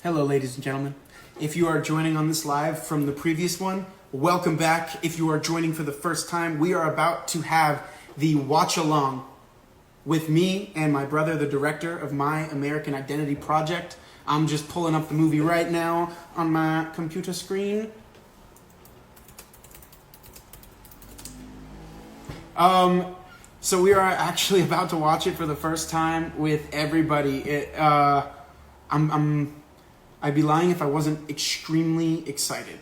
Hello, ladies and gentlemen. If you are joining on this live from the previous one, welcome back. If you are joining for the first time, we are about to have the watch along with me and my brother, the director of My American Identity Project. I'm just pulling up the movie right now on my computer screen. So we are actually about to watch it for the first time with everybody. I'd be lying if I wasn't extremely excited.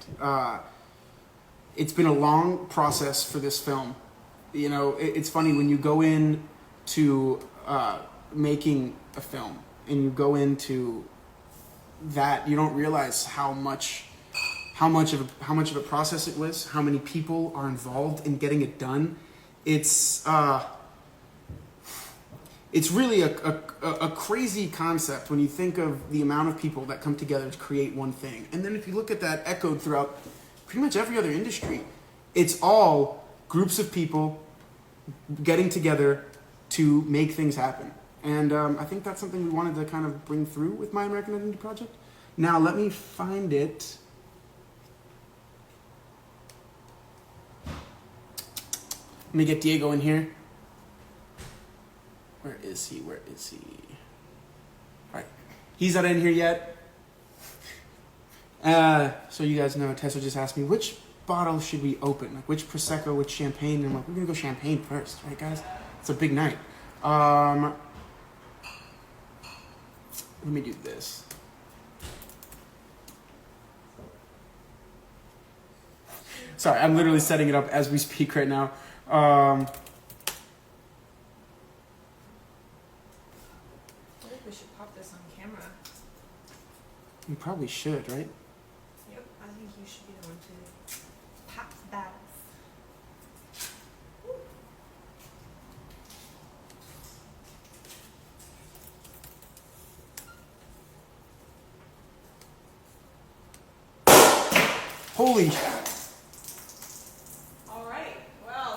It's been a long process for this film. You know, it's funny when you go in to making a film and you go into that, you don't realize how much of a process it was, how many people are involved in getting it done. It's really a crazy concept when you think of the amount of people that come together to create one thing. And then if you look at that echoed throughout pretty much every other industry, it's all groups of people getting together to make things happen. And I think that's something we wanted to kind of bring through with My American Identity Project. Now, let me find it. Let me get Diego in here. Where is he? All right. He's not in here yet. So you guys know, Tessa just asked me, which bottle should we open? Like, which Prosecco, which champagne? And I'm like, we're going to go champagne first, right, guys? It's a big night. Let me do this. Sorry, I'm literally setting it up as we speak right now. I think we should pop this on camera. We probably should, right? Yep, I think you should be the one to pop that. Holy.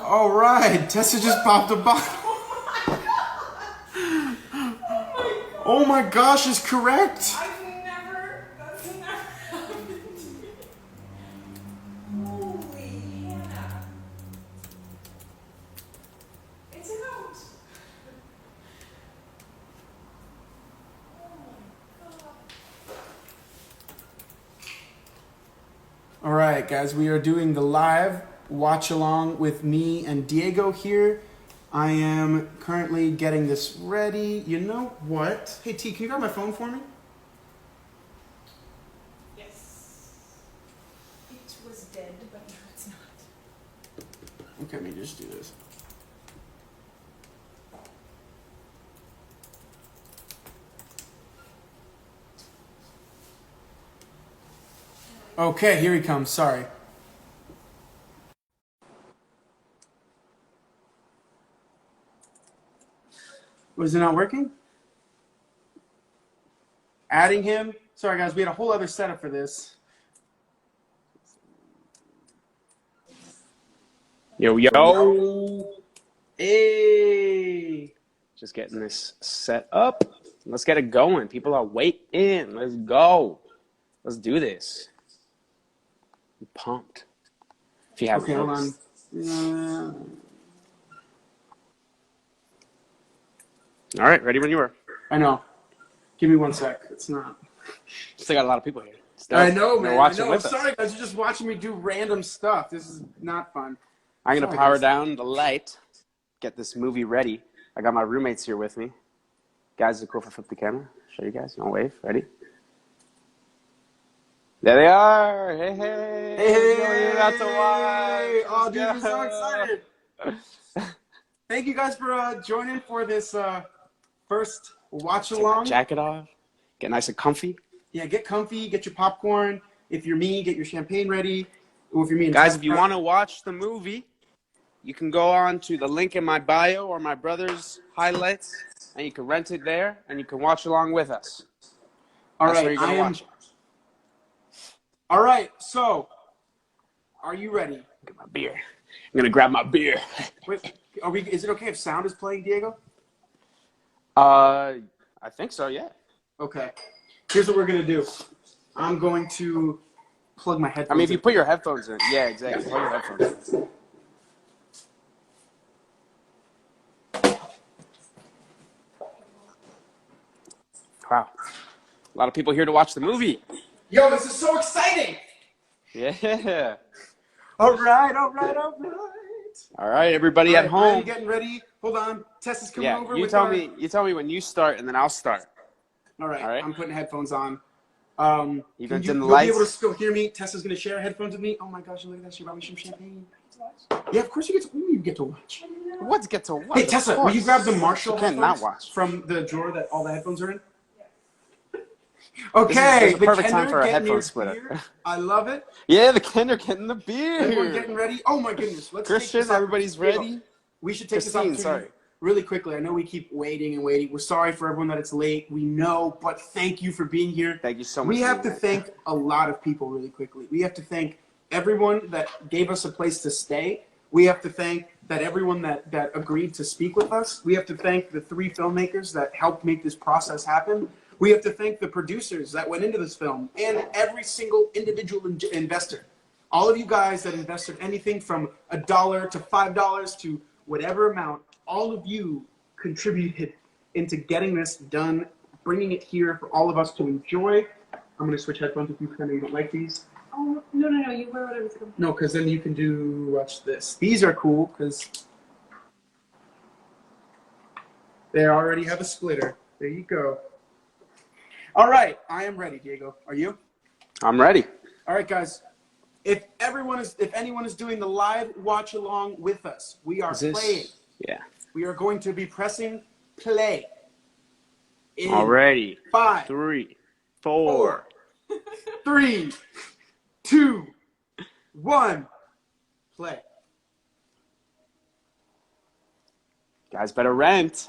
All right, Tessa just popped a bottle. Oh my gosh, is correct. That's never happened to me. Holy Hannah. It's out. Oh my God. All right, guys, we are doing the live watch along with me and Diego here. I am currently getting this ready. You know what? Hey, T, can you grab my phone for me? Yes. It was dead, but now it's not. Okay, let me just do this. Okay, here he comes. Sorry. Was it not working? Adding him? Sorry, guys, we had a whole other setup for this. Yo, yo. Hey. Just getting this set up. Let's get it going. People are waiting. Let's go. Let's do this. I'm pumped. If you have Okay, hold on. All right, ready when you are. I know. Give me 1 sec. It's not. Still got a lot of people here. Still, I know, man. I know. I'm with us. sorry, guys. You're just watching me do random stuff. This is not fun. I'm going to power down the light, get this movie ready. I got my roommates here with me. Guys, is it cool if I flip the camera? Show you guys. You want to wave? Ready? There they are. Hey, hey. Hey. That's a watch. Oh, dude, I'm so excited. Thank you guys for joining for this first watch along. Jacket off. Get nice and comfy. Yeah, get comfy. Get your popcorn. If you're me, get your champagne ready. Or if you're me, and guys, Tessa, if you want to watch the movie, you can go on to the link in my bio or my brother's highlights, and you can rent it there, and you can watch along with us. All That's right, where you're gonna watch it. All right, so are you ready? Get my beer. I'm gonna grab my beer. Wait, is it okay if sound is playing, Diego? I think so, yeah. Okay. Here's what we're going to do. I'm going to plug my headphones I mean, if you in. put your headphones in. Yeah, exactly. Plug your headphones in. Wow. A lot of people here to watch the movie. Yo, this is so exciting! Yeah. All right. All right, everybody All at right, I'm home. getting ready. Hold on. Tessa's coming Yeah, over you with tell our... me. You tell me when you start, and then I'll start. All right, All right. I'm putting headphones on. You gonna dim the You'll be able to lights? still hear me. Tessa's gonna share headphones with me. Oh my gosh, look at that! She brought me some champagne. Yeah, of course you get to watch. What's get to what? Hey Tessa, will you grab the Marshall You can't headphones not watch. from the drawer that all the headphones are in? This Okay, is a the perfect time Kender for a getting headphone your splitter. beer. I love it. Yeah, the Kinder getting the Everyone beer. getting ready. Oh my goodness, let's take Christian, this everybody's opportunity. ready. We should take this Christine, opportunity sorry. really quickly. I know we keep waiting and waiting. We're sorry for everyone that it's late. We know, but thank you for being here. Thank you so much. We for have to being thank a lot of people really quickly. We have to thank everyone that gave us a place to stay. We have to thank everyone that agreed to speak with us. We have to thank the 3 filmmakers that helped make this process happen. We have to thank the producers that went into this film and every single individual investor. All of you guys that invested anything from $1 to $5 to whatever amount, all of you contributed into getting this done, bringing it here for all of us to enjoy. I'm going to switch headphones with you because I know you don't like these. Oh, no. You wear whatever's comfortable. No, because then you can watch this. These are cool because they already have a splitter. There you go. All right, I am ready, Diego. Are you? I'm ready. All right, guys. If anyone is doing the live watch along with us, we are playing. Yeah. We are going to be pressing play. In Already. 5, 3, 4. 3, 2, 1, play. Guys better rent.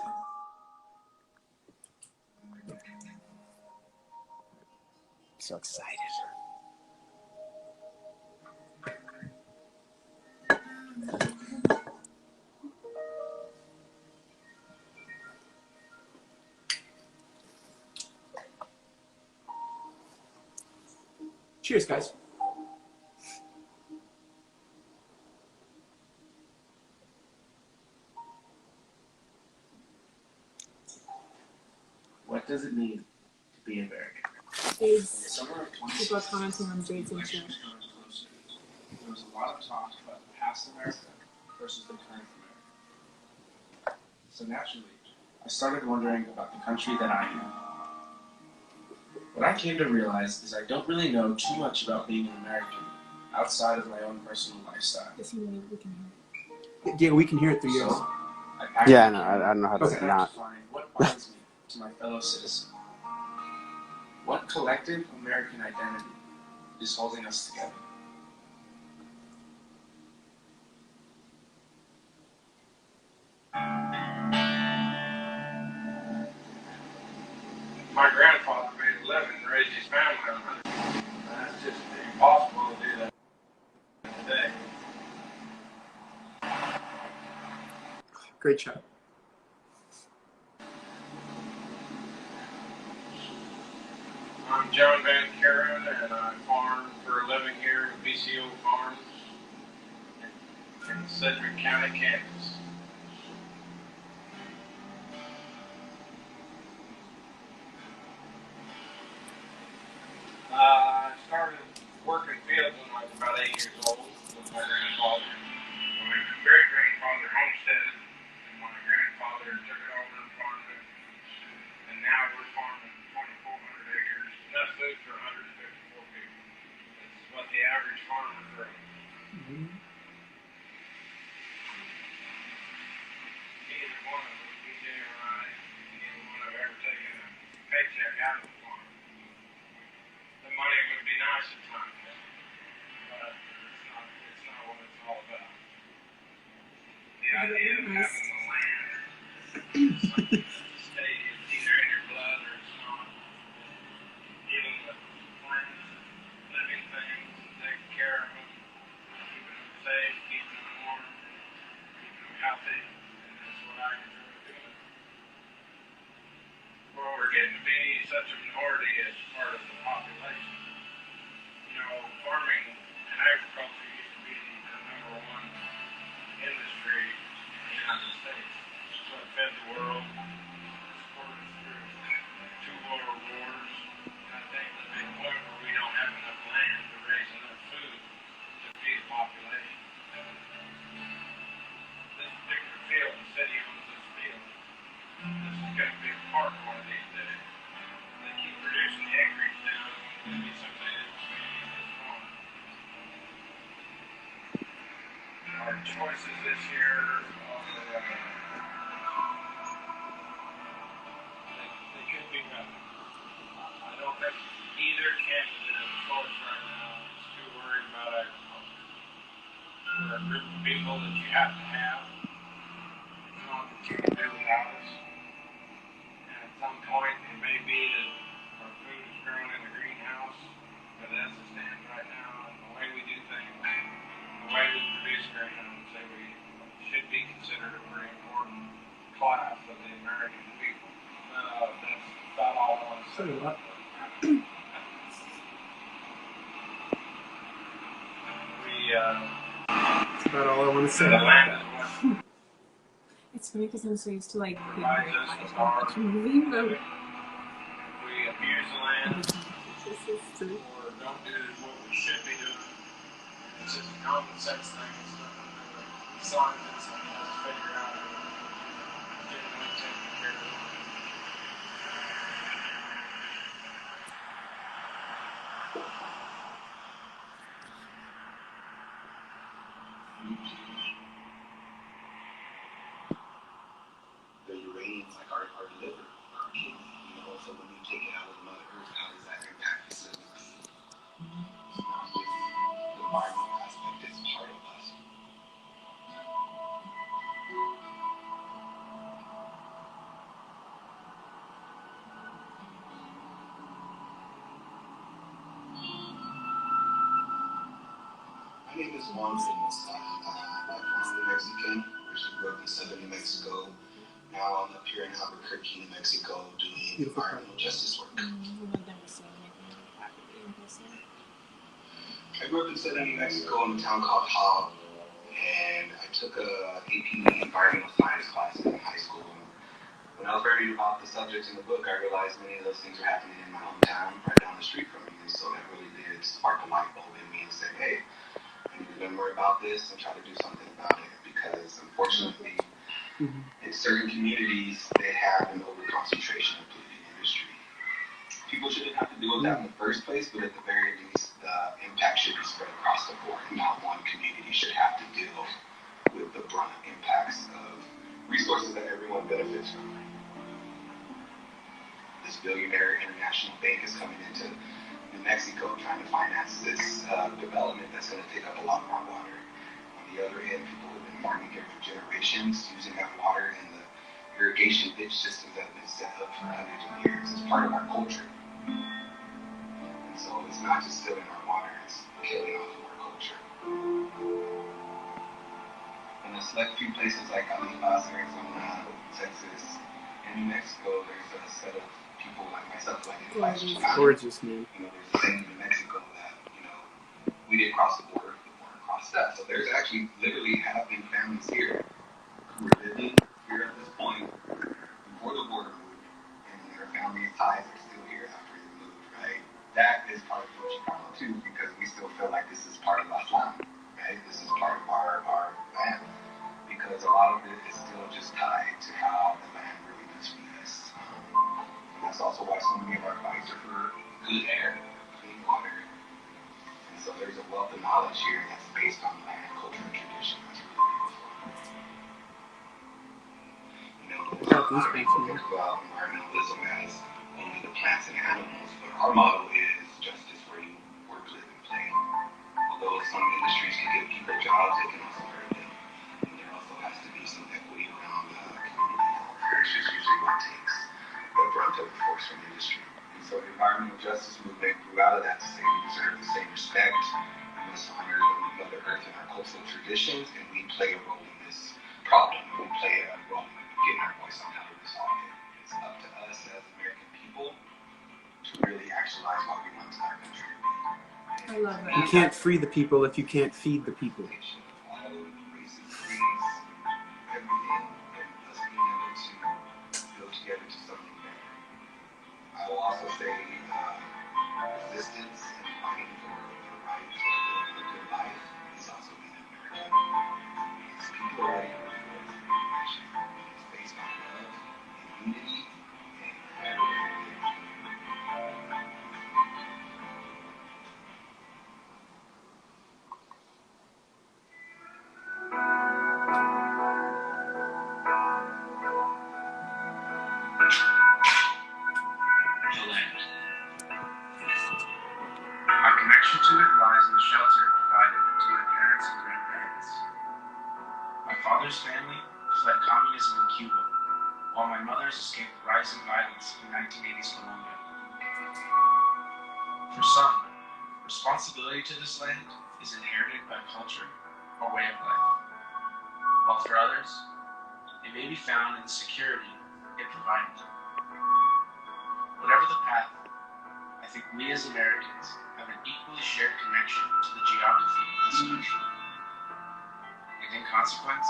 So excited. Cheers, guys. What does it mean to be American? Jades. People are commenting on Jades and shit. There was a lot of talk about past America versus the current America. So naturally, I started wondering about the country that I am. What I came to realize is I don't really know too much about being an American outside of my own personal lifestyle. Diego, we can hear it through yours. So, I Yeah, no, I don't know how to set out not. to find what binds me to my fellow citizen. What collective American identity is holding us together? My grandfather made a living and raised his family on 100. That's just impossible to do that today. Great job. I'm John Van Karen, and I farm for a living here at BCO Farms in Sedgwick County, Kansas. I started working fields when I was about 8 years old with my grandfather. My great-grandfather homesteaded, and my grandfather took it over and farmed it. And now we're farming 2,400 acres, enough food for 154 people. That's what the average farmer grows. Neither one of us, BJ or I, neither one have ever taken a paycheck out of the farm. The money would be nice at times, but it's not what it's all about. The idea of having the land is something that's stayed either in your blood or it's not. Dealing with plants, living things, taking care of them, keeping them choices this year are, they could be better. I don't think either candidate in the course right now is too worried about agriculture. We're a group of people that you have to have. It's not that you can do without us. And at some point, it may be that our food is grown in the greenhouse, but as it stands right now, and the way we do things, the way we produce grain, I would say we should be considered a very important class of the American people. That's about all I want to say. That's about all I want to say. The land is what It's funny because I'm so used to like being provides very us quiet with and our, watching a movie, but we abuse the land this is true. or don't do what we should be doing. It's just a common sense thing. It's nothing that scientists have to figure out and genuinely taking care of. The uranium's like our liver, our kidney, so when you take it out of Mother Earth, how does that impact the cells? It's not just the environmental aspect, it's part of us. My name is Juan Mossey. I'm New Mexican, originally grew up in southern New Mexico. Now I'm up here in Alberto, New Mexico, doing environmental justice work. I grew up in southern New Mexico in a town called Hobb, and I took a AP environmental science class in high school. When I was learning about the subjects in the book, I realized many of those things were happening in my hometown, right down the street from me, and so that really did spark a light bulb in me and say, hey, I need to learn more about this and try to do something about it, because unfortunately, in certain communities, they have an over-concentration of polluting industry. People shouldn't have to deal with that in the first place, but at the very least, the impact should be spread across the board, and not one community should have to deal with the brunt impacts of resources that everyone benefits from. This billionaire international bank is coming into New Mexico trying to finance this development that's going to take up a lot more water. On the other hand, people have been farming here for generations, using that water in the irrigation ditch systems that have been set up for hundreds of years. It's part of our culture. And so it's not just stealing our water, it's killing off of our culture. In a select few places like Alibas, Arizona, Texas, and New Mexico, there's a set of people like myself who identify as Chicano. Gorgeous, man. There's a thing in New Mexico that, we didn't cross the border crossed that. So there's actually literally have been families here who were living here at this point before the border moved, and their family ties are still here after it moved, right? That is part of Chicano too, because we still feel like this is part of our land, right? This is part of our land, because a lot of it is still just tied to how the land really does feed us. And that's also why so many of our fights are for good air, clean water. And so there's a wealth of knowledge here that's based on land, culture, and tradition. That's really beautiful. A lot of people think about environmentalism as only the plants and animals, but our motto is justice where you work, live, and play. Although some industries can give people jobs, it can also hurt them. And there also has to be some equity around community health, which is usually what takes the brunt of the force from industry. And so the environmental justice movement grew out of that to say we deserve the same respect, we must honor Mother Earth and our cultural traditions, and we play a role in this problem. We play a role in getting our voice on how to resolve it. It's up to us as American people to really actualize what we want to our country to be. I love that. You can't free the people if you can't feed the people. All races, creeds, everything, and us being able to build together to something better. I will also say resistance and fighting for the right to live a good life is also being American. It's people are ready for transformation. It's based on love and unity and connection to it lies in the shelter provided to my parents and grandparents. My father's family fled communism in Cuba, while my mother's escaped rising violence in 1980s Colombia. For some, responsibility to this land is inherited by culture or way of life, while for others, it may be found in the security it provided them. Whatever the path, I think we as Americans have an equally shared connection to the geography of this country, and in consequence,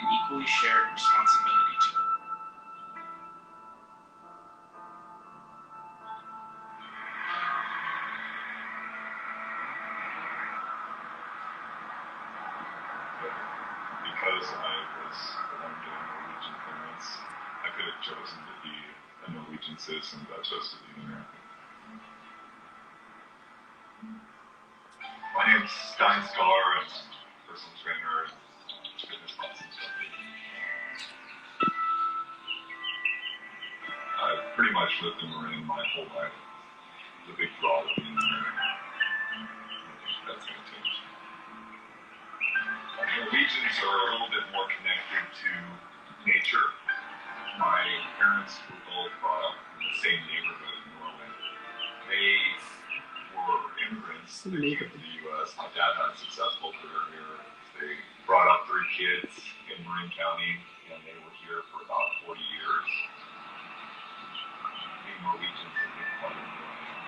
an equally shared responsibility to it. Because I was born to Norwegian parents, I could have chosen to be a Norwegian citizen, but I chose to be an American. My name's Stein Scholar, and I'm a personal trainer and fitness class instructor. I've pretty much lived in Marin my whole life. The big draw of being American. I think that's going to change. Norwegians are a little bit more connected to nature. My parents were both brought up in the same neighborhood in Norway. They were immigrants that came to the U.S. My dad had a successful career here. They brought up 3 kids in Marin County, and they were here for about 40 years. Being Norwegians is a big part of who I am.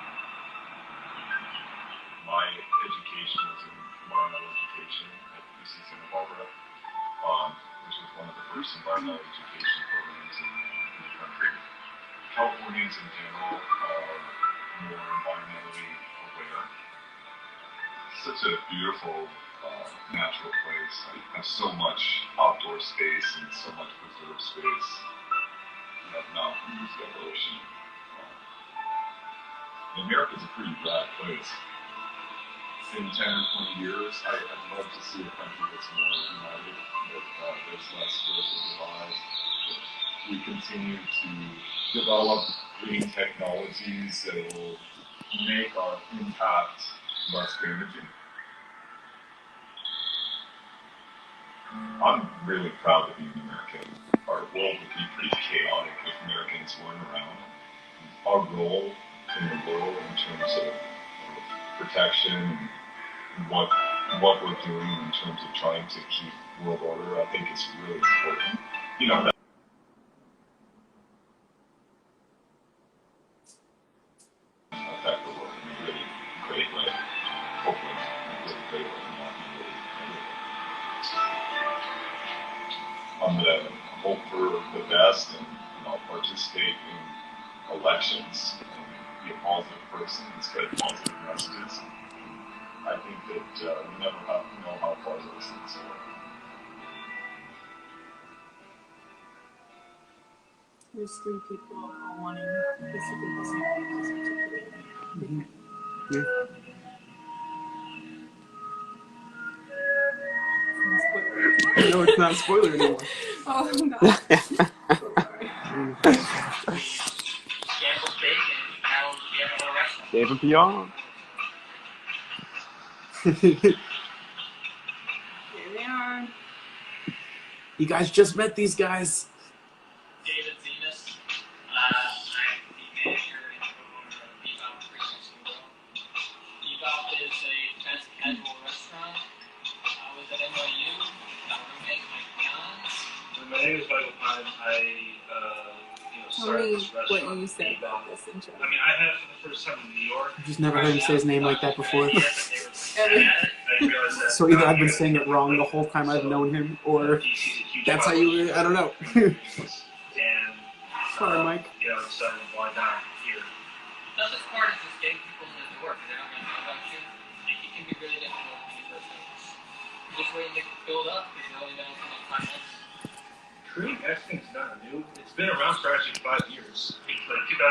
My education was in environmental education at UC Santa Barbara, which was one of the first environmental education programs in the country. Californians in general are more environmentally aware. It's such a beautiful natural place. I have so much outdoor space and so much preserved space. You have mountains, you have ocean. America's a pretty rad place. In 10 or 20 years, I'd love to see a country that's more united, that there's less racial divide, that we continue to develop green technologies that will make our impact less damaging. I'm really proud to be an American. Our world would be pretty chaotic if Americans weren't around. Our role in the world in terms of protection and what we're doing in terms of trying to keep world order, I think is really important. You know, that affect the world in a really great way. Hopefully, in a really great way, not in a really negative way. I'm gonna hope for the best, and I'll participate in elections and be a positive person and spread positive messages. I think that we never have to know how far those things are. There's 3 people all wanting basically the same thing as articulated. Yeah. No, it's not a spoiler anymore. Oh god. David Pion. Here they are. You guys just met these guys. David Zenas. I'm the manager and owner of Bebop Christmas School. Bebop is a fast casual restaurant. I was at NYU. Got roommate Mike Johns. My name is Michael Pine. I started this What restaurant. you say about this intro. I mean, I had it for the first time in New York. I've just never heard him say his name like that before. Every- I realized that So either I've been saying it wrong the whole time I've known him, or DC's a huge that's how you. I don't know. And Sorry, Mike. decided why not here. The other part is just getting people in the door because they don't really know about you. It can be really difficult when you first notice. You're just waiting to build up because you only know for like 5 months. Korean Mexicans is not new. It's been around for actually 5 years. It's like 2009.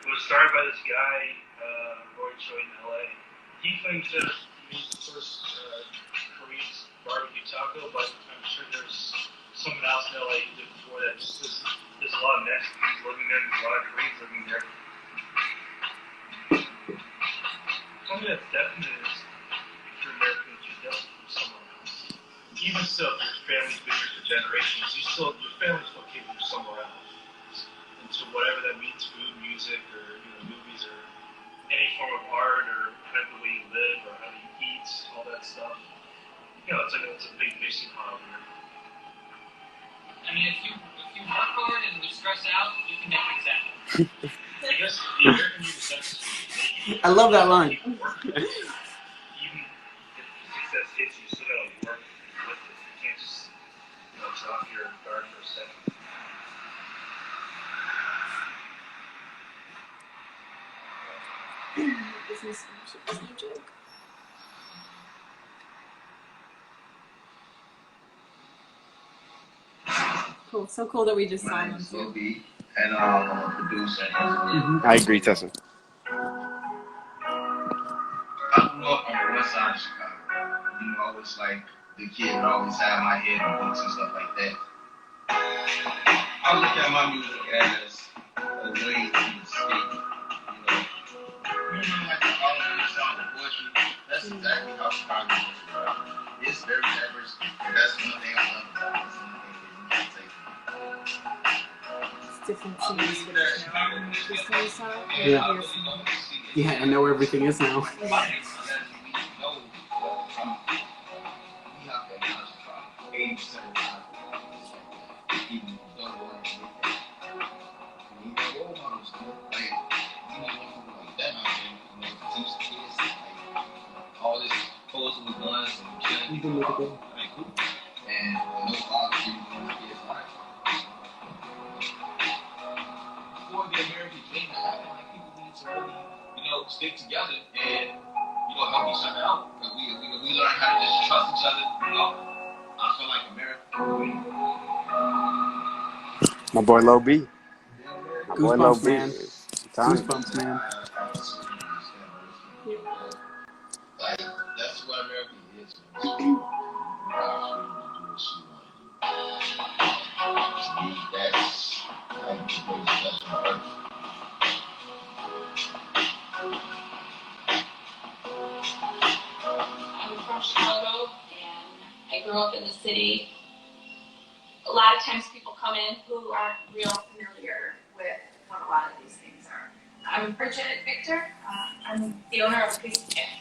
It was started by this guy, Roy Choi in LA. He claims that he made the first Korean barbecue taco, but I'm sure there's someone else in LA who did before that. Just there's a lot of Mexicans living there, there's a lot of Koreans living there. I mean, it definitely is for America that you dealt from somewhere else. Even still, if your family's been here for generations, your family still came from somewhere else. And so whatever that means, food, music, or movies, or any form of art, or kind of the way you live, or how you eat, all that stuff. It's a big basic part of here. I mean, if you work hard and you're stressed out, you can make things happen. I guess the American Youth Census, I love that line. even if success hits you, still gotta work with it. You can't just drop your guard for a second. Business ownership is no joke. Cool. So cool that we just saw them too. And I'm a producer. I agree, Tessa. I grew up on the west side of Chicago. I was like the kid that always had my head in books and stuff like that. I look at my music as a way to escape. Like the holiday sound of poetry. That's exactly how Chicago is. It's very diverse, and that's one thing I love about it. That's one thing that you can't take. It's different cities for the show. Just how you saw it. Yeah. Yeah, I know where everything is now. All this posing with guns and killing people. And no father giving them kids life. For the American dream to happen, like people need to really, stick together and help each other out. Because we learn how to just trust each other. I feel like America. My boy Low B. Goosebumps, man. Time. Goosebumps, man. Like, that's what America is, man. That's like the greatest blessing on earth. I'm from Chicago, and I grew up in the city. A lot of times people come in who aren't real familiar with what a lot of these things are. I'm Bridget Victor. I'm the owner of a piece of cake.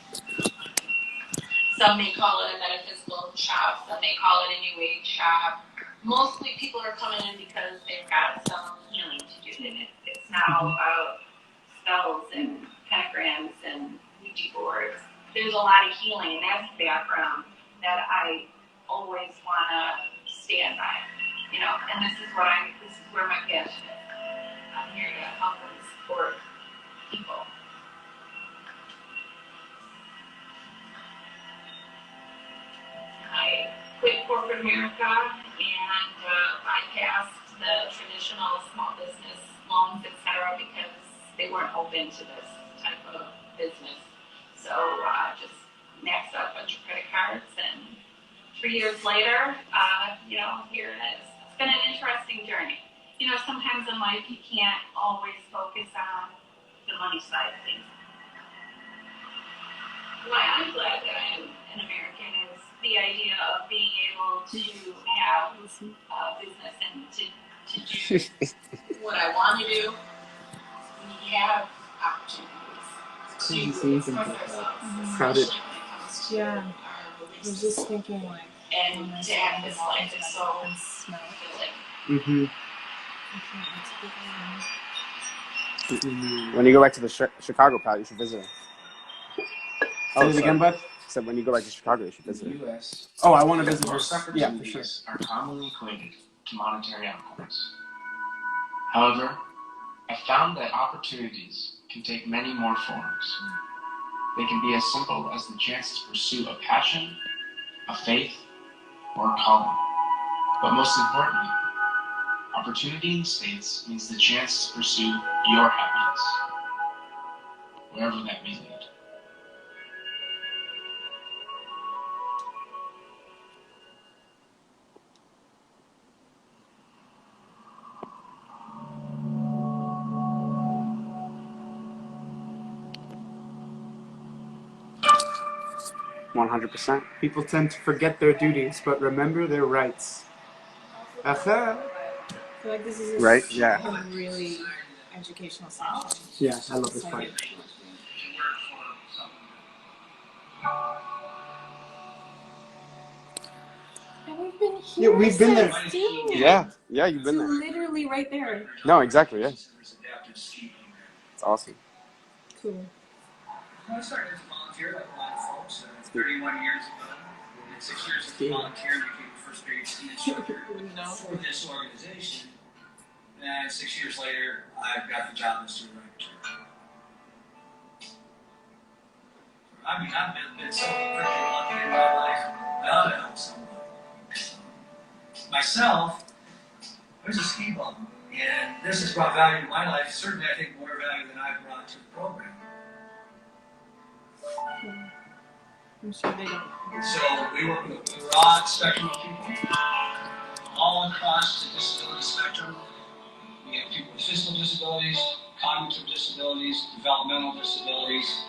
Some may call it a metaphysical shop, some may call it a new age shop. Mostly people are coming in because they've got some healing to do. And it's not all about spells and pentagrams and Ouija boards. There's a lot of healing, and that's the background that I always want to stand by. And this is where my passion is. I'm here to help and support people. I quit corporate America and bypassed the traditional small business loans, etc., because they weren't open to this type of business. So just maxed out a bunch of credit cards, and 3 years later, here it is. It's been an interesting journey. Sometimes in life you can't always focus on the money side of things. Why I'm glad that I'm an American is the idea of being able to have a business and to do what I want to do. We have opportunities to express ourselves, Crowded. especially when it comes to Yeah. our I belief was just system. thinking like, And to have this life that's so and smell. fulfilling. Mm-hmm. I can't wait to be there. When you go back to the Chicago pal, you should visit it. Say it again, bud? So when you go back to Chicago, you should visit In it. the U.S., Oh, I want to visit most her. Yeah, for sure. opportunities are commonly equated to monetary outcomes. However, I found that opportunities can take many more forms. They can be as simple as the chance to pursue a passion, a faith, or a calling. But most importantly, opportunity in the States means the chance to pursue your happiness, wherever that may lead. 100%. People tend to forget their duties, but remember their rights. Aha. I feel like this is Right? Yeah. a really educational session. Yeah, I love this part. And we've been Yeah, here we've been there. since June. Yeah, you've been It's there. literally right there. No, exactly, yeah. It's awesome. Cool. I started as a volunteer like a lot of folks 31 years ago. And 6 years as a volunteer, I became the first grade ski instructor for this organization. And 6 years later, I got the job as director. I mean, I've been so pretty lucky in my life. I ought to help somebody. Myself, I was a ski bum, and this has brought value to my life. Certainly, I think more value than I've brought to the program. I'm sure they don't. So we work with a broad spectrum of people, all across the disability spectrum. We have people with physical disabilities, cognitive disabilities, developmental disabilities,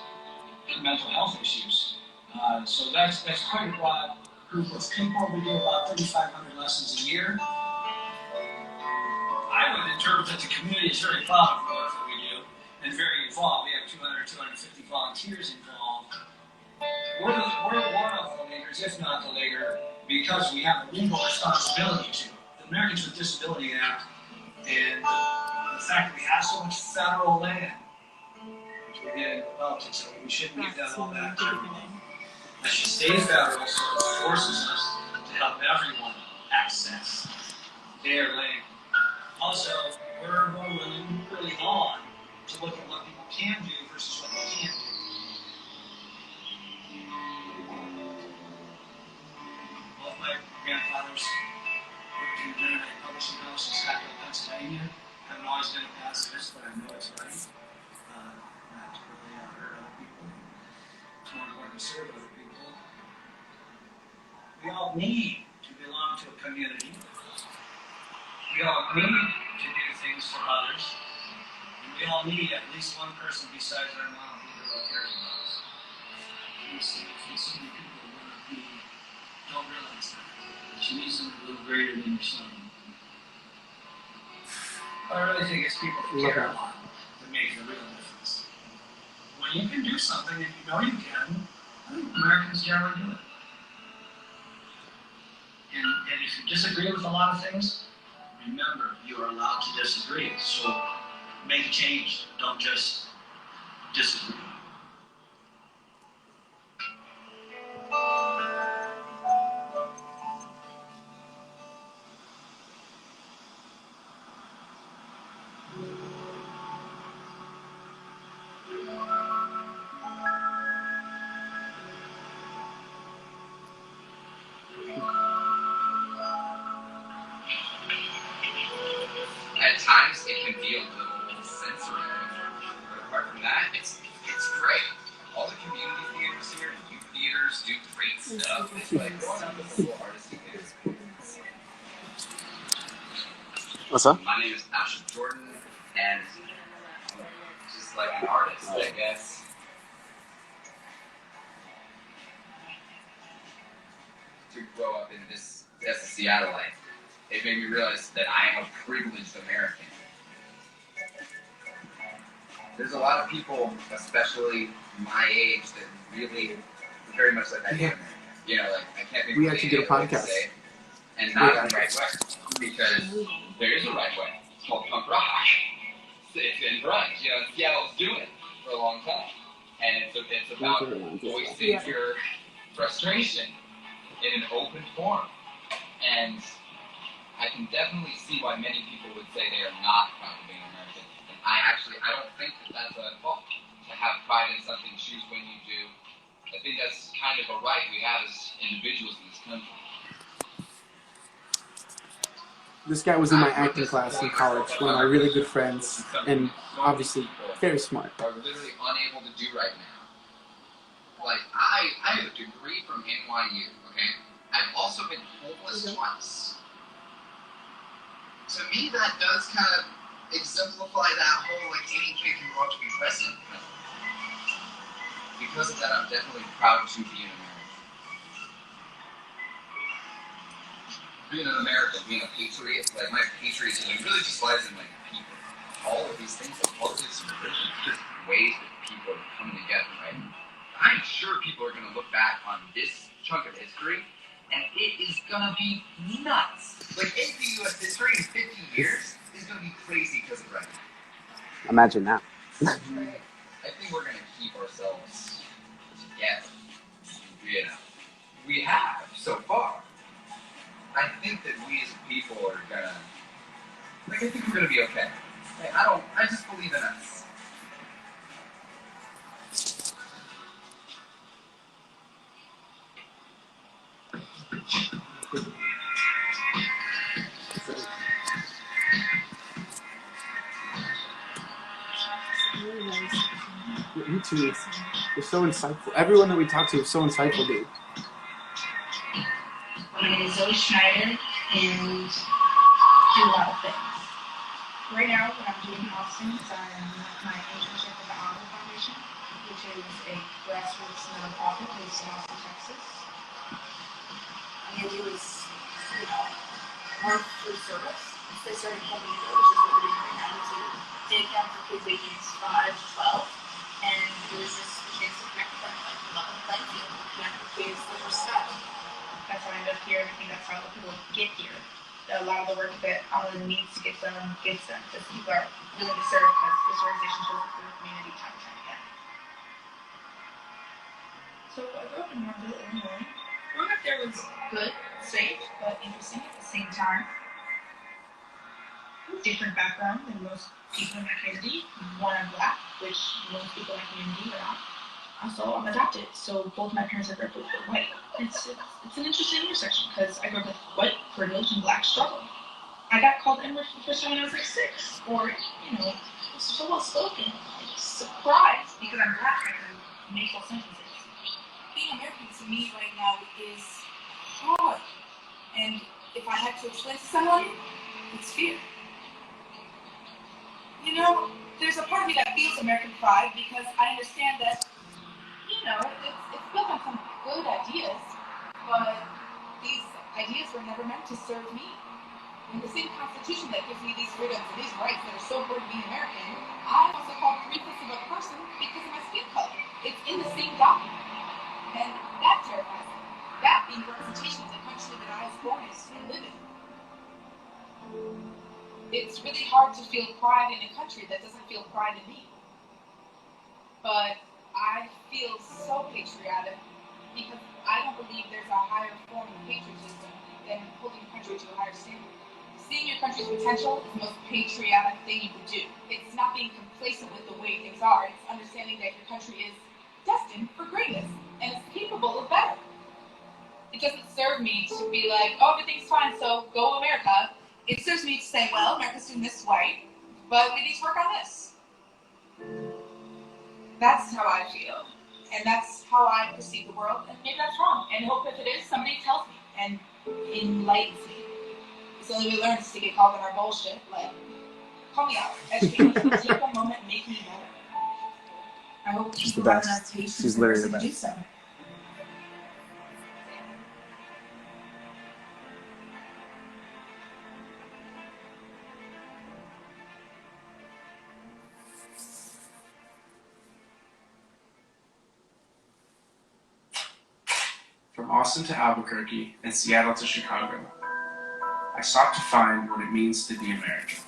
and mental health issues. So that's quite a broad group of people. We do about 3,500 lessons a year. I would interpret that the community is very proud of the work that we do and very involved. We have 250 volunteers involved. We're one of the leaders, if not the leader, because we have a legal responsibility to. The Americans with Disability Act and the fact that we have so much federal land, which we get into politics, so we shouldn't give that all back to everyone. That should stay federal, so it forces us to help everyone access their land. Also, we're more willing early on to look at what people can do versus what they can't do. Both my grandfathers worked in a Mennonite publishing house in Scottsdale, Pennsylvania. Haven't always been a pacifist, but I know it's right. Not to really hurt other people. It's more important to serve other people. We all need to belong to a community. We all need to do things for others. And we all need at least one person besides our mom who cares about us. And so many people who don't realize that you need something a little greater than your son. I really think it's people that care a lot that make the real difference. When you can do something and you know you can, I think Americans generally do it. And if you disagree with a lot of things, remember, you are allowed to disagree. So make a change. Don't just disagree. At times it can be a little sensory, but apart from that, it's great. All the community theaters here, youth theaters do great stuff. It's like one of the cool artistic theaters. What's up? My name is Asher Jordan, and I'm just like an artist, I guess. To grow up in this as a Seattleite, it made me realize that I am a privileged American. There's a lot of people, especially my age, that really very much like that. Yeah. You know, like I can't think We of actually did a anything podcast. to say, and not in the right way, because there is a right way. It's called punk rock. It's in grunge. You know, Seattle's doing it for a long time, and it's about voicing your frustration in an open form. And I can definitely see why many people would say they are not proud of being American. And I don't think that that's a fault. To have pride in something, choose when you do. I think that's kind of a right we have as individuals in this country. This guy was in my acting class in college, one of my really good friends, and obviously very smart. Are literally unable to do right now. Like, I have a degree from NYU, okay? I've also been homeless twice. To me, that does kind of exemplify that whole, like, any kid can grow up to be president. Because of that, I'm definitely proud to be an American. being an American, being a patriot, like my patriotism really just lies in like people. All of these things, like politics and religion, just ways that people are coming together, right? I'm sure people are going to look back on this chunk of history, and it is going to be nuts. Like, AP U.S. history in 50 years is going to be crazy because of right now. Imagine that. I think we're going to keep ourselves together. You know, we have so far. I think that we as people are going to, like, I think we're going to be okay. Like, I just believe in us. You too. You're so insightful. Everyone that we talk to is so insightful, dude. My name is Zoe Schneider, and do a lot of things. Right now, what I'm doing in Austin is I am my internship with the Alberto Foundation, which is a grassroots nonprofit based in Austin, Texas. And it was, more food service. They started coming in, which is what we're doing right now, to day camp for kids ages 5 to 12. And it was just a chance to connect with them, like level playing field, connect with kids that were stuck. That's how I ended up here, and I think that's how other people get here. That a lot of the work that Alan needs to get done gets done, because people are willing to serve, because this organization is working for the community time and time again. So I grew up in Marville, Illinois. Growing up there was good, safe, but interesting at the same time. Different background than most people in my community. One, I'm black, which most people in my community are not. Also, I'm adopted, so both my parents I grew up with were white. It's an interesting intersection, because I grew up with white privilege and black struggle. I got called N-word for the first time when I was like 6, or, so well spoken. Surprised, because I'm black, I can make full sentences. Being American to me right now is hard. And if I had to explain to someone, it's fear. There's a part of me that feels American pride, because I understand that it's built on some good ideas, but these ideas were never meant to serve me. In the same Constitution that gives me these freedoms and these rights that are so important to being American, I'm also called 3/5 of a person because of my skin color. It's in the same document. And that terrifies me. That being representation of the country that I was born in and live in. It's really hard to feel pride in a country that doesn't feel pride in me. But I feel so patriotic because I don't believe there's a higher form of patriotism than holding your country to a higher standard. Seeing your country's potential is the most patriotic thing you can do. It's not being complacent with the way things are. It's understanding that your country is destined for greatness and is capable of better. It doesn't serve me to be like, oh, everything's fine, so go America. It serves me to say, well, America's doing this right, but we need to work on this. That's how I feel, and that's how I perceive the world, and maybe that's wrong, and hope if it is, somebody tells me and enlightens me. It's the only way we learn is to get called on our bullshit, like, call me out, educate me, take a moment, make me better. I hope She's the people have best. enough patience She's literally the to do best. so. From Austin to Albuquerque and Seattle to Chicago, I sought to find what it means to be American.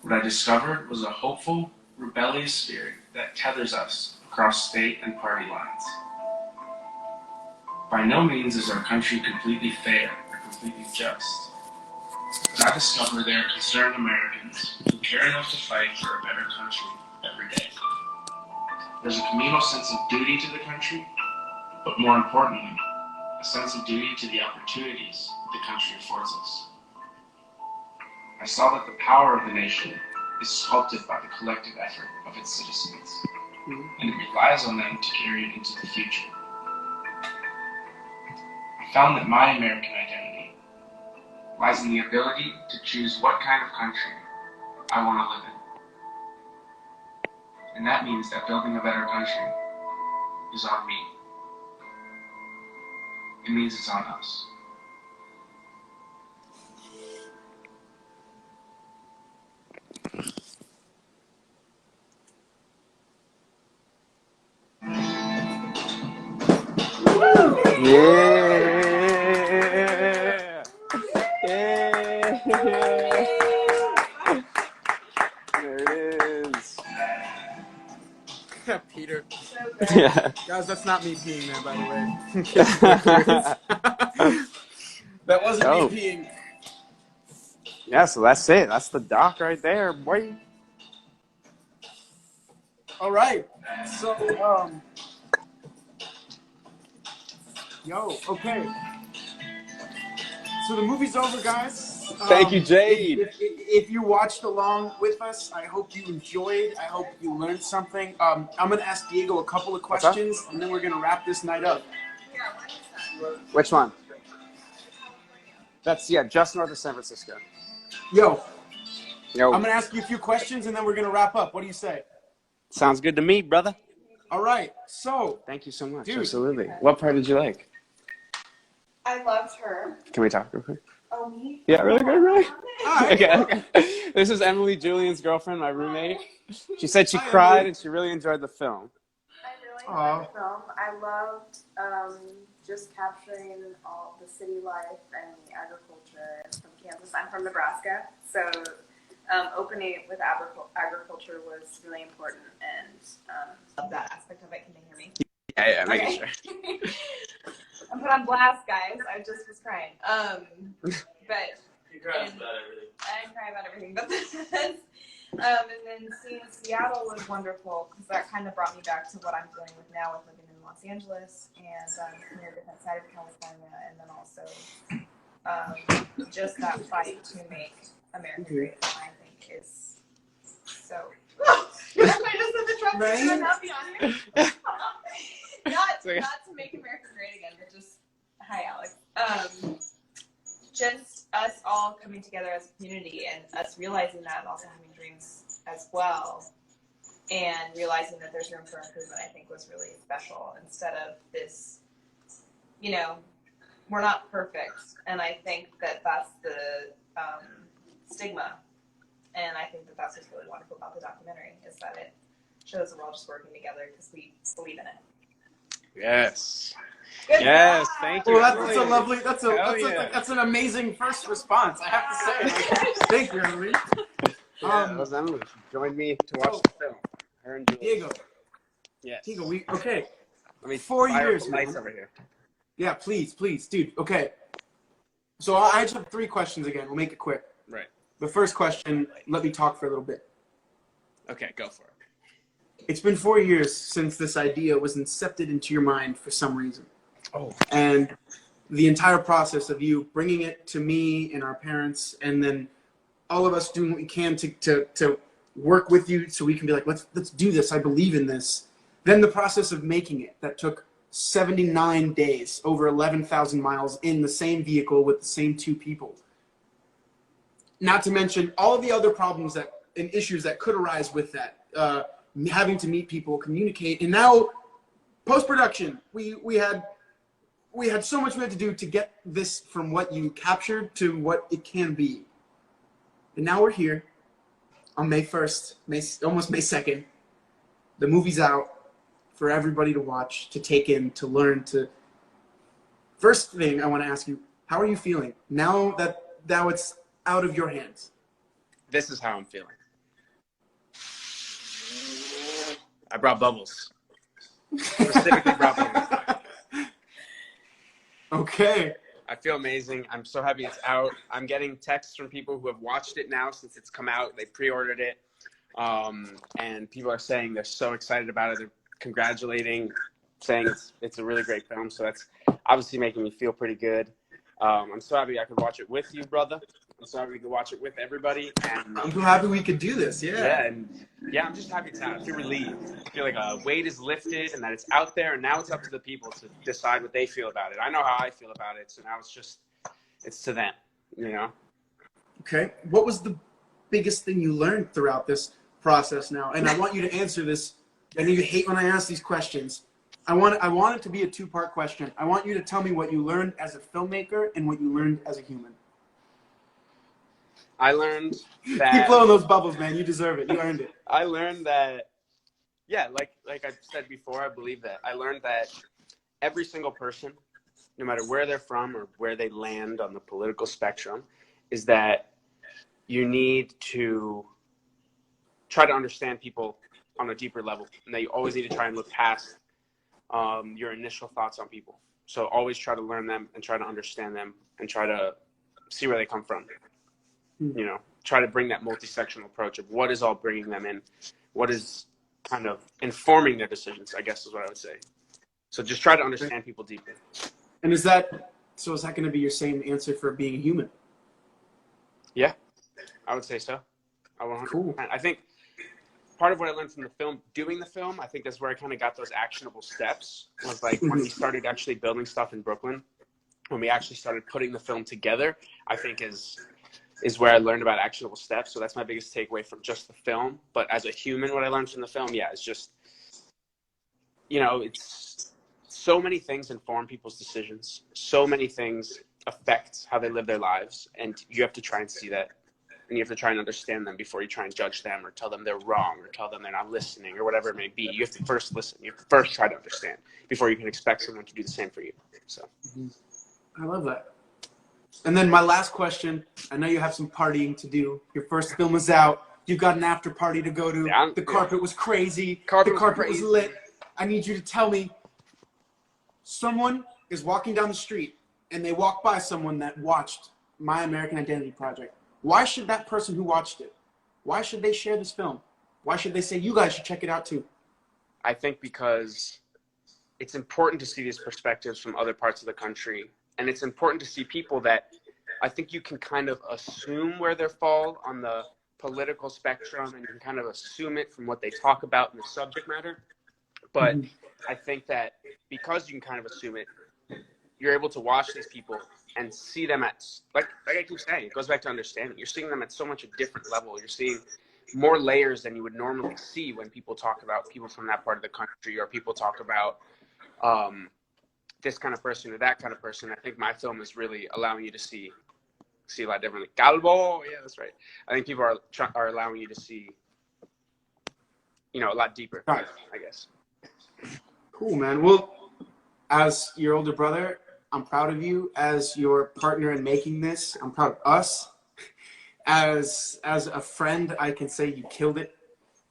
What I discovered was a hopeful, rebellious spirit that tethers us across state and party lines. By no means is our country completely fair or completely just, but I discover there are concerned Americans who care enough to fight for a better country every day. There's a communal sense of duty to the country, but more importantly, a sense of duty to the opportunities the country affords us. I saw that the power of the nation is sculpted by the collective effort of its citizens, and it relies on them to carry it into the future. I found that my American identity lies in the ability to choose what kind of country I want to live in. And that means that building a better country is on me. It means it's on us. Peter. So good. Yeah. Guys, that's not me peeing there, by the way. In case you were curious. That wasn't Oh. me peeing. Yeah, so that's it. That's the doc right there, boy. All right. So, okay. So the movie's over, guys. Thank you, Jade. If you watched along with us, I hope you enjoyed. I hope you learned something. I'm going to ask Diego a couple of What's up? questions, and then we're going to wrap this night up. Which one? That's, just north of San Francisco. Yo, Yo. I'm going to ask you a few questions, and then we're going to wrap up. What do you say? Sounds good to me, brother. All right. So, Thank you so much. Dude. Absolutely. What part did you like? I loved her. Can we talk real quick? Oh, me? Yeah, really good, really? all right. Okay. This is Emily, Julian's girlfriend, my roommate. She said she Hi, cried Emily. and she really enjoyed the film. I really Aw. liked the film. I loved just capturing all the city life and the agriculture from Kansas. I'm from Nebraska, so opening with agriculture was really important, and love that aspect of it. Can they hear me? Yeah, making Okay. sure. I'm put on blast, guys. I just was crying. But You cry about everything. I cry about everything, but and then seeing Seattle was wonderful because that kind of brought me back to what I'm dealing with now with living in Los Angeles and near a different side of California, and then also just that fight to make America great, I think is so. I just said the Trump Right? should not be on here. not to make America great again, but just hi, Alex. Just us all coming together as a community and us realizing that and also having dreams as well and realizing that there's room for improvement, I think was really special instead of this, we're not perfect. And I think that that's the stigma. And I think that that's what's really wonderful about the documentary is that it shows that we're all just working together because we believe in it. Yes. Good Yes, job. thank you. Well, that's a lovely. Hell yeah. That's an amazing first response. I have to say. Thank you, Emily. Yeah, that was Emily. She joined me to watch the film. Her and Julie. Diego. Yes. Diego, okay. Let me 4 fire years, up the man. lights over here. Yeah, please, dude. Okay. So I just have 3 questions again. We'll make it quick. Right. The first question, let me talk for a little bit. Okay, go for it. It's been 4 years since this idea was incepted into your mind for some reason. Oh. And the entire process of you bringing it to me and our parents, and then all of us doing what we can to work with you so we can be like, let's do this. I believe in this. Then the process of making it that took 79 days, over 11,000 miles in the same vehicle with the same 2 people. Not to mention all of the other problems and issues that could arise with that. Having to meet people, communicate, and now post-production, we had so much we had to do to get this from what you captured to what it can be. And now we're here on May 1st, almost May 2nd. The movie's out for everybody to watch, to take in, to learn, to... First thing I want to ask you, how are you feeling now it's out of your hands? This is how I'm feeling. I brought bubbles. Specifically brought bubbles. Okay. I feel amazing. I'm so happy it's out. I'm getting texts from people who have watched it now since it's come out. They pre-ordered it. And people are saying they're so excited about it. They're congratulating, saying it's a really great film. So that's obviously making me feel pretty good. I'm so happy I could watch it with you, brother. I'm so happy we could watch it with everybody. And I'm so happy we could do this, yeah, I'm just happy it's out. I feel relieved. I feel like a weight is lifted and that it's out there, and now it's up to the people to decide what they feel about it. I know how I feel about it, so now it's to them, Okay. What was the biggest thing you learned throughout this process now? And I want you to answer this. I know you hate when I ask these questions. I want it to be a 2-part question. I want you to tell me what you learned as a filmmaker and what you learned as a human. I learned that... Keep blowing those bubbles, man. You deserve it. You earned it. I learned that, like I said before, I believe that. I learned that every single person, no matter where they're from or where they land on the political spectrum, is that you need to try to understand people on a deeper level, and that you always need to try and look past your initial thoughts on people. So always try to learn them and try to understand them and try to see where they come from. You know, try to bring that multi-sectional approach of what is all bringing them in, what is kind of informing their decisions, I guess is what I would say. So just try to understand people deeply. And is that going to be your same answer for being a human? Yeah, I would say so. I 100%. Cool. I think part of what I learned from the film, doing the film, I think that's where I kind of got those actionable steps. Was like when we started actually building stuff in Brooklyn, when we actually started putting the film together, I think is where I learned about actionable steps. So that's my biggest takeaway from just the film. But as a human, what I learned from the film, yeah, is just, you know, it's so many things inform people's decisions. So many things affect how they live their lives. And you have to try and see that. And you have to try and understand them before you try and judge them or tell them they're wrong or tell them they're not listening or whatever it may be. You have to first listen. You have to first try to understand before you can expect someone to do the same for you. So I love that. And then my last question, I know you have some partying to do. Your first film is out. You've got an after party to go to. Yeah, the carpet was crazy. The carpet was lit. I need you to tell me, someone is walking down the street and they walk by someone that watched My American Identity Project. Why should that person who watched it, why should they share this film? Why should they say, you guys should check it out too? I think because it's important to see these perspectives from other parts of the country. And it's important to see people that I think you can kind of assume where they fall on the political spectrum, and you can kind of assume it from what they talk about in the subject matter. But I think that because you can kind of assume it, you're able to watch these people and see them at, like I keep saying, it goes back to understanding. You're seeing them at so much a different level. You're seeing more layers than you would normally see when people talk about people from that part of the country, or people talk about this kind of person or that kind of person. I think my film is really allowing you to see a lot differently. Calvo, yeah, that's right. I think people are allowing you to see, you know, a lot deeper, I guess. Cool, man. Well, as your older brother, I'm proud of you. As your partner in making this, I'm proud of us. As a friend, I can say you killed it.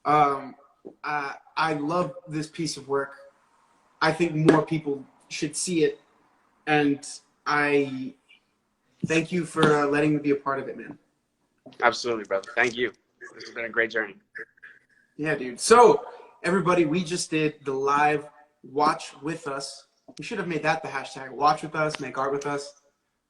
I love this piece of work. I think more people should see it, and I thank you for letting me be a part of it, man. Absolutely, brother. Thank you. This has been a great journey. Yeah, dude. So, everybody, we just did the live Watch With Us. We should have made that the hashtag. Watch With Us, make art with us.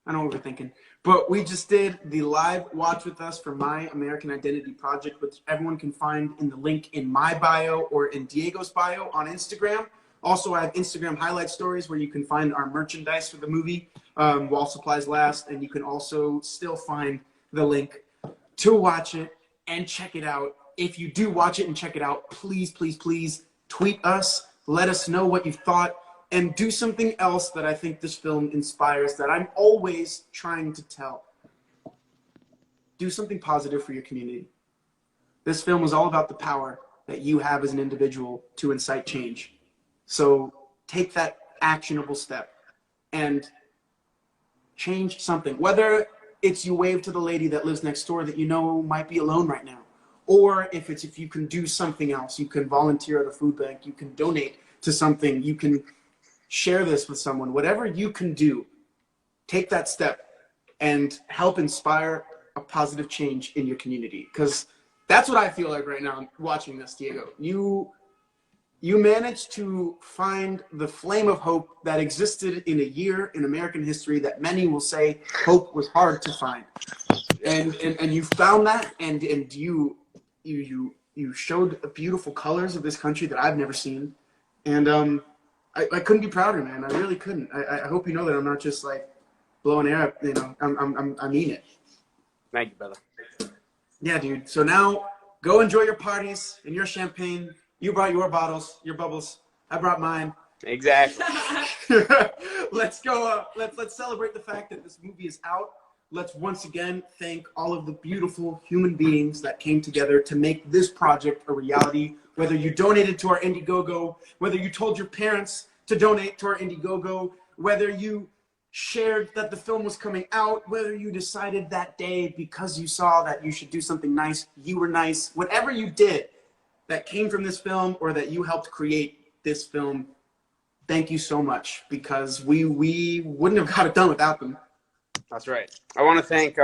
I know what we're thinking. But we just did the live Watch With Us for My American Identity Project, which everyone can find in the link in my bio or in Diego's bio on Instagram. Also, I have Instagram highlight stories where you can find our merchandise for the movie while supplies last. And you can also still find the link to watch it and check it out. If you do watch it and check it out, please, please, please tweet us. Let us know what you thought. And do something else that I think this film inspires, that I'm always trying to tell. Do something positive for your community. This film was all about the power that you have as an individual to incite change. So take that actionable step and change something. Whether it's you wave to the lady that lives next door that you know might be alone right now. Or if you can do something else, you can volunteer at a food bank, you can donate to something, you can share this with someone. Whatever you can do, take that step and help inspire a positive change in your community. Because that's what I feel like right now watching this, Diego. You managed to find the flame of hope that existed in a year in American history that many will say hope was hard to find. And you found that, and you showed the beautiful colors of this country that I've never seen. And I couldn't be prouder, man. I really couldn't. I hope you know that I'm not just like blowing air up, you know. I mean it. Thank you, brother. Yeah, dude. So now go enjoy your parties and your champagne. You brought your bottles, your bubbles. I brought mine. Exactly. Let's go. Let's celebrate the fact that this movie is out. Let's once again thank all of the beautiful human beings that came together to make this project a reality. Whether you donated to our Indiegogo, whether you told your parents to donate to our Indiegogo, whether you shared that the film was coming out, whether you decided that day because you saw that you should do something nice, you were nice, whatever you did, that came from this film or that you helped create this film, thank you so much, because we wouldn't have got it done without them. That's right. I want to thank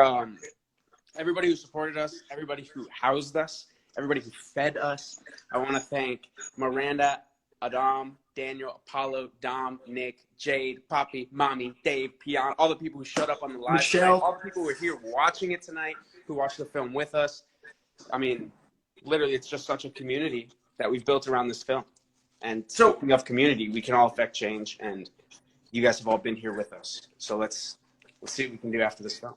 everybody who supported us, everybody who housed us, everybody who fed us. I want to thank Miranda, Adam, Daniel, Apollo, Dom, Nick, Jade, Poppy, Mommy, Dave, Pion, all the people who showed up on the live Michelle, tonight, all the people who are here watching it tonight, who watched the film with us. I mean, literally, it's just such a community that we've built around this film. And speaking of community, we can all affect change, and you guys have all been here with us. So let's see what we can do after this film.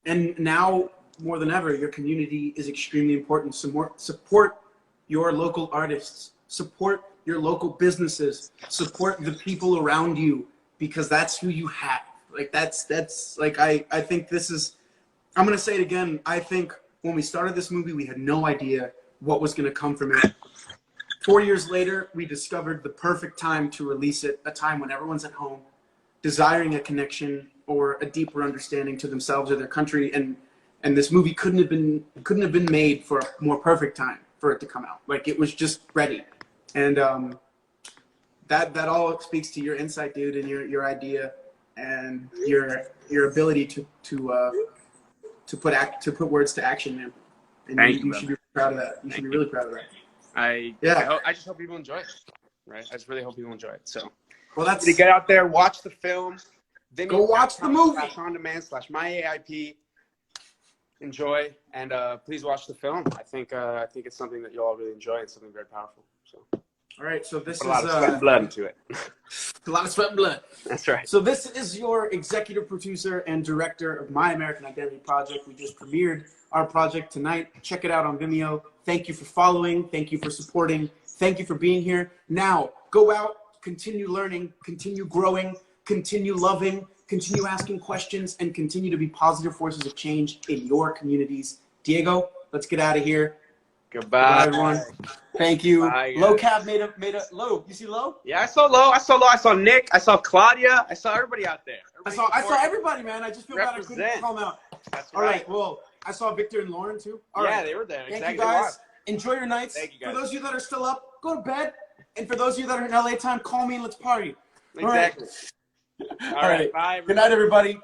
And now more than ever, your community is extremely important. Support your local artists. Support your local businesses. Support the people around you, because that's who you have. Like that's like I think this is. I'm gonna say it again. I think when we started this movie, we had no idea what was gonna come from it. 4 years later, we discovered the perfect time to release it. A time when everyone's at home, desiring a connection or a deeper understanding to themselves or their country, and this movie couldn't have been made for a more perfect time for it to come out. Like, it was just ready, and that all speaks to your insight, dude, and your idea and your ability to put words to action, man. And Thank you should be proud of that. You should be really proud of that. I just hope people enjoy it, right? I just really hope people enjoy it. So, well, that's to get out there, watch the film. Go watch the movie. On demand / my AIP. Enjoy, and please watch the film. I think it's something that you'll all really enjoy. It's something very powerful. So, all right. So this is a lot of sweat and blood into it. A lot of sweat and blood. That's right. So this is your executive producer and director of My American Identity Project. We just premiered our project tonight. Check it out on Vimeo. Thank you for following. Thank you for supporting. Thank you for being here. Now, go out, continue learning, continue growing, continue loving, continue asking questions, and continue to be positive forces of change in your communities. Diego, let's get out of here. Goodbye, everyone. Thank you. Bye, Low Cab made a Low. You see Low? Yeah, I saw Low. I saw Nick. I saw Claudia. I saw everybody out there. I saw everybody, man. I just feel bad I couldn't call them out. That's All right. Well, I saw Victor and Lauren too. All right. They were there. Thank you, guys. Enjoy your nights. Thank you, guys. For those of you that are still up, go to bed. And for those of you that are in LA time, call me and let's party. Exactly. All right. Bye. Good night, everybody.